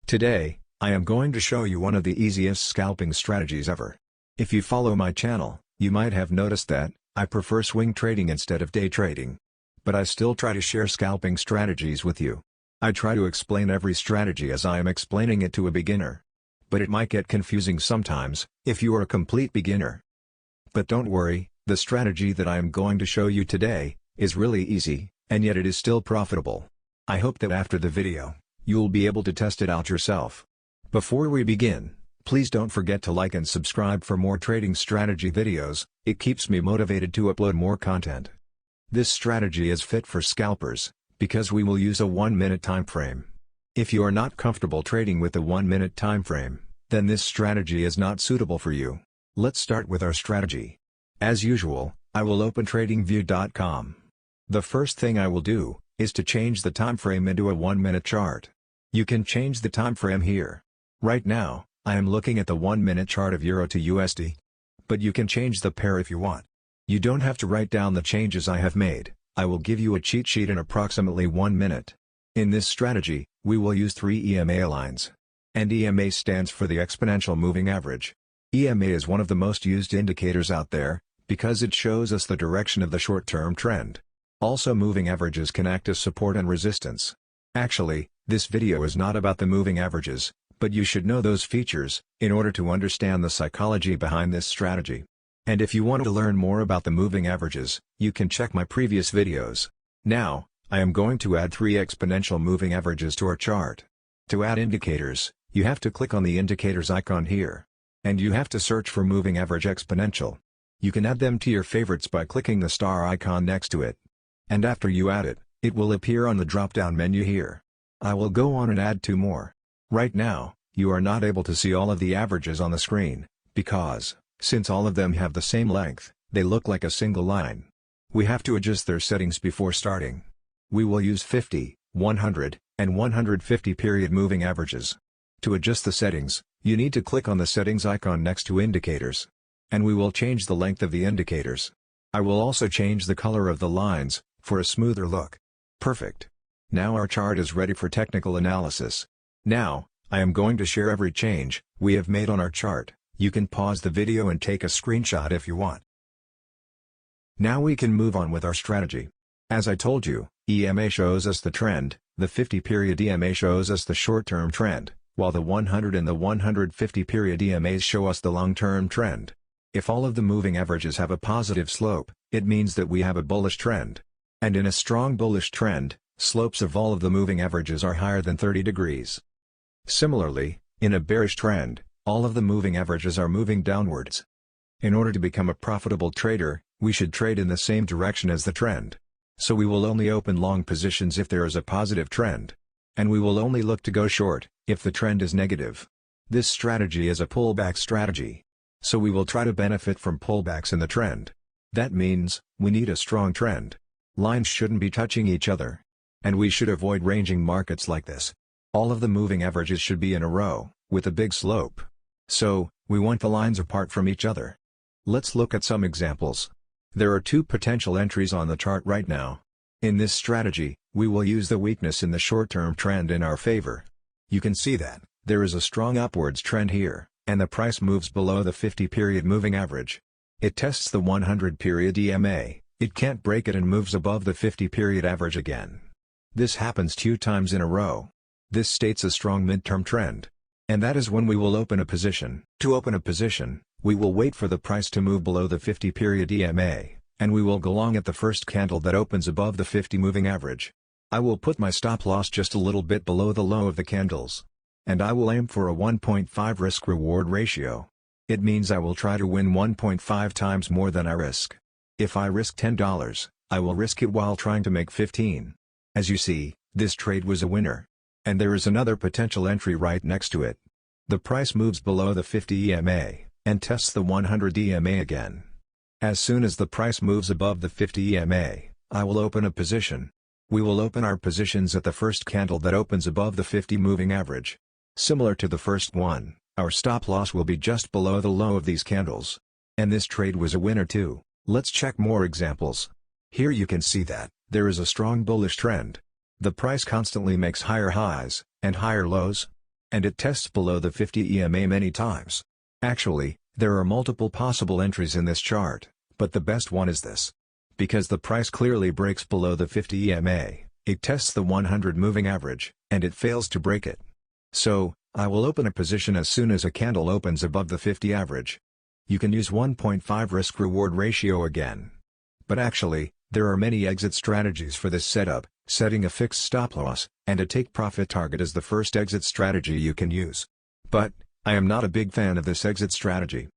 Today, I am going to show you one of the easiest scalping strategies ever. If you follow my channel, you might have noticed that I prefer swing trading instead of day trading. But I still try to share scalping strategies with you. I try to explain every strategy as I am explaining it to a beginner. But it might get confusing sometimes, if you are a complete beginner. But don't worry, the strategy that I am going to show you today is really easy, and yet it is still profitable. I hope that after the video, you'll be able to test it out yourself. Before we begin, please don't forget to like and subscribe for more trading strategy videos. It keeps me motivated to upload more content. This strategy is fit for scalpers, because we will use a 1-minute time frame. If you are not comfortable trading with a 1-minute time frame, then this strategy is not suitable for you. Let's start with our strategy. As usual, I will open tradingview.com. The first thing I will do is to change the time frame into a 1-minute chart. You can change the time frame here. Right now, I am looking at the 1-minute chart of Euro to USD. But you can change the pair if you want. You don't have to write down the changes I have made. I will give you a cheat sheet in approximately 1 minute. In this strategy, we will use 3 EMA lines. And EMA stands for the exponential moving average. EMA is one of the most used indicators out there, because it shows us the direction of the short-term trend. Also, moving averages can act as support and resistance. Actually, this video is not about the moving averages, but you should know those features, in order to understand the psychology behind this strategy. And if you want to learn more about the moving averages, you can check my previous videos. Now, I am going to add 3 exponential moving averages to our chart. To add indicators, you have to click on the indicators icon here. And you have to search for moving average exponential. You can add them to your favorites by clicking the star icon next to it. And after you add it, it will appear on the drop-down menu here. I will go on and add 2 more. Right now, you are not able to see all of the averages on the screen, because, since all of them have the same length, they look like a single line. We have to adjust their settings before starting. We will use 50, 100, and 150 period moving averages. To adjust the settings, you need to click on the settings icon next to indicators. And we will change the length of the indicators. I will also change the color of the lines, for a smoother look. Perfect. Now our chart is ready for technical analysis. Now, I am going to share every change we have made on our chart. You can pause the video and take a screenshot if you want. Now we can move on with our strategy. As I told you, EMA shows us the trend, the 50-period EMA shows us the short-term trend, while the 100 and the 150-period EMAs show us the long-term trend. If all of the moving averages have a positive slope, it means that we have a bullish trend. And in a strong bullish trend, slopes of all of the moving averages are higher than 30 degrees. Similarly, in a bearish trend, all of the moving averages are moving downwards. In order to become a profitable trader, we should trade in the same direction as the trend. So we will only open long positions if there is a positive trend. And we will only look to go short if the trend is negative. This strategy is a pullback strategy. So we will try to benefit from pullbacks in the trend. That means, we need a strong trend. Lines shouldn't be touching each other. And we should avoid ranging markets like this. All of the moving averages should be in a row, with a big slope. So, we want the lines apart from each other. Let's look at some examples. There are 2 potential entries on the chart right now. In this strategy, we will use the weakness in the short-term trend in our favor. You can see that there is a strong upwards trend here, and the price moves below the 50-period moving average. It tests the 100-period EMA, it can't break it and moves above the 50-period average again. This happens 2 times in a row. This states a strong midterm trend. And that is when we will open a position. To open a position, we will wait for the price to move below the 50-period EMA, and we will go long at the first candle that opens above the 50 moving average. I will put my stop loss just a little bit below the low of the candles. And I will aim for a 1.5 risk-reward ratio. It means I will try to win 1.5 times more than I risk. If I risk $10, I will risk it while trying to make 15. As you see, this trade was a winner. And there is another potential entry right next to it. The price moves below the 50 EMA, and tests the 100 EMA again. As soon as the price moves above the 50 EMA, I will open a position. We will open our positions at the first candle that opens above the 50 moving average. Similar to the first one, our stop loss will be just below the low of these candles. And this trade was a winner too. Let's check more examples. Here you can see that there is a strong bullish trend. The price constantly makes higher highs and higher lows. and it tests below the 50 EMA many times. Actually, there are multiple possible entries in this chart, but the best one is this. Because the price clearly breaks below the 50 EMA, it tests the 100 moving average, and it fails to break it. So, I will open a position as soon as a candle opens above the 50 average. You can use 1.5 risk-reward ratio again. But actually, there are many exit strategies for this setup. Setting a fixed stop-loss, and a take-profit target is the first exit strategy you can use. But, I am not a big fan of this exit strategy.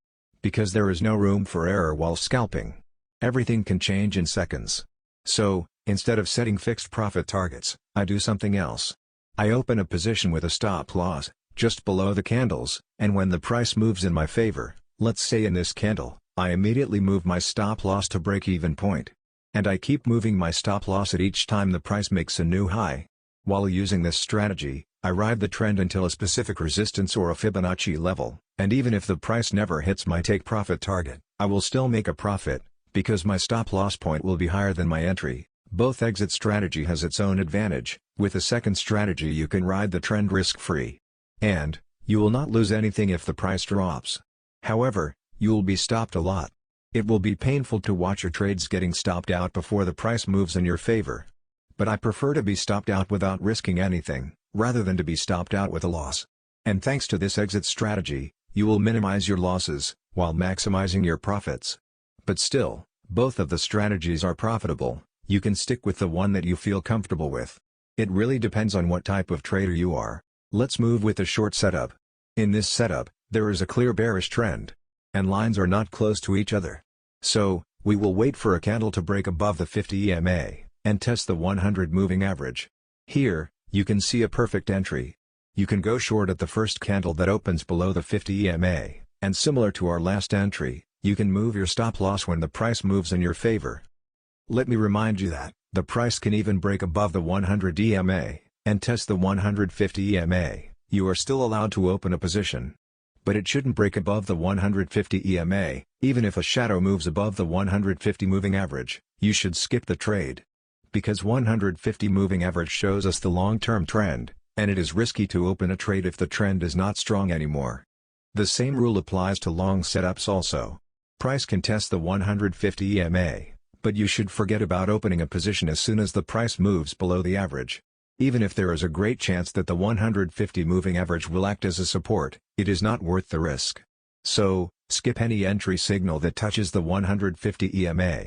Because there is no room for error while scalping. Everything can change in seconds. So, instead of setting fixed profit targets, I do something else. I open a position with a stop-loss, just below the candles, and when the price moves in my favor, let's say in this candle, I immediately move my stop-loss to break-even point. And I keep moving my stop-loss at each time the price makes a new high. While using this strategy, I ride the trend until a specific resistance or a Fibonacci level, and even if the price never hits my take-profit target, I will still make a profit, because my stop-loss point will be higher than my entry. Both exit strategy has its own advantage. With a second strategy you can ride the trend risk-free. And, you will not lose anything if the price drops. However, you will be stopped a lot. It will be painful to watch your trades getting stopped out before the price moves in your favor. But I prefer to be stopped out without risking anything, rather than to be stopped out with a loss. And thanks to this exit strategy, you will minimize your losses, while maximizing your profits. But still, both of the strategies are profitable. You can stick with the one that you feel comfortable with. It really depends on what type of trader you are. Let's move with a short setup. In this setup, there is a clear bearish trend. And lines are not close to each other. So, we will wait for a candle to break above the 50 EMA, and test the 100 moving average. Here, you can see a perfect entry. You can go short at the first candle that opens below the 50 EMA, and similar to our last entry, you can move your stop loss when the price moves in your favor. Let me remind you that, the price can even break above the 100 EMA, and test the 150 EMA, you are still allowed to open a position. But it shouldn't break above the 150 EMA, even if a shadow moves above the 150 moving average, you should skip the trade. Because 150 moving average shows us the long-term trend, and it is risky to open a trade if the trend is not strong anymore. The same rule applies to long setups also. Price can test the 150 EMA, but you should forget about opening a position as soon as the price moves below the average. Even if there is a great chance that the 150 moving average will act as a support, it is not worth the risk. So, skip any entry signal that touches the 150 EMA.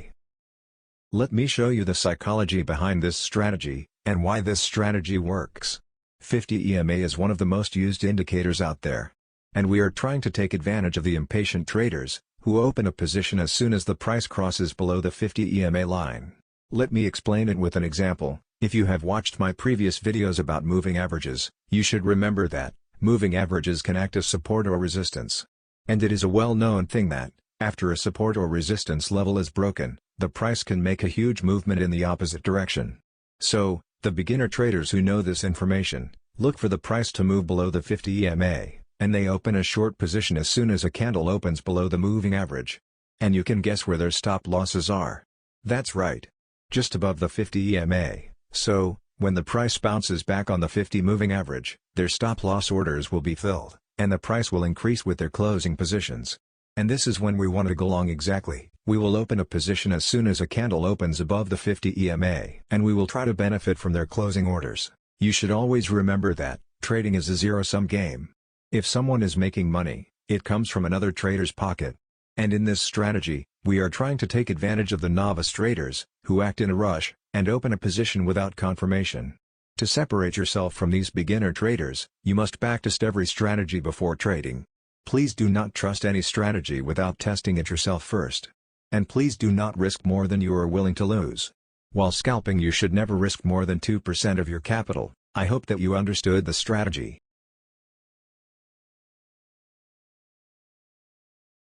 Let me show you the psychology behind this strategy, and why this strategy works. 50 EMA is one of the most used indicators out there. And we are trying to take advantage of the impatient traders, who open a position as soon as the price crosses below the 50 EMA line. Let me explain it with an example. If you have watched my previous videos about moving averages, you should remember that, moving averages can act as support or resistance. And it is a well-known thing that, after a support or resistance level is broken, the price can make a huge movement in the opposite direction. So, the beginner traders who know this information, look for the price to move below the 50 EMA, and they open a short position as soon as a candle opens below the moving average. And you can guess where their stop losses are. That's right. Just above the 50 EMA. So, when the price bounces back on the 50 moving average, their stop-loss orders will be filled, and the price will increase with their closing positions. And this is when we want to go long exactly. We will open a position as soon as a candle opens above the 50 EMA, and we will try to benefit from their closing orders. You should always remember that, trading is a zero-sum game. If someone is making money, it comes from another trader's pocket. And in this strategy, we are trying to take advantage of the novice traders, who act in a rush, and open a position without confirmation. To separate yourself from these beginner traders, you must backtest every strategy before trading. Please do not trust any strategy without testing it yourself first. And please do not risk more than you are willing to lose. While scalping, you should never risk more than 2% of your capital. I hope that you understood the strategy.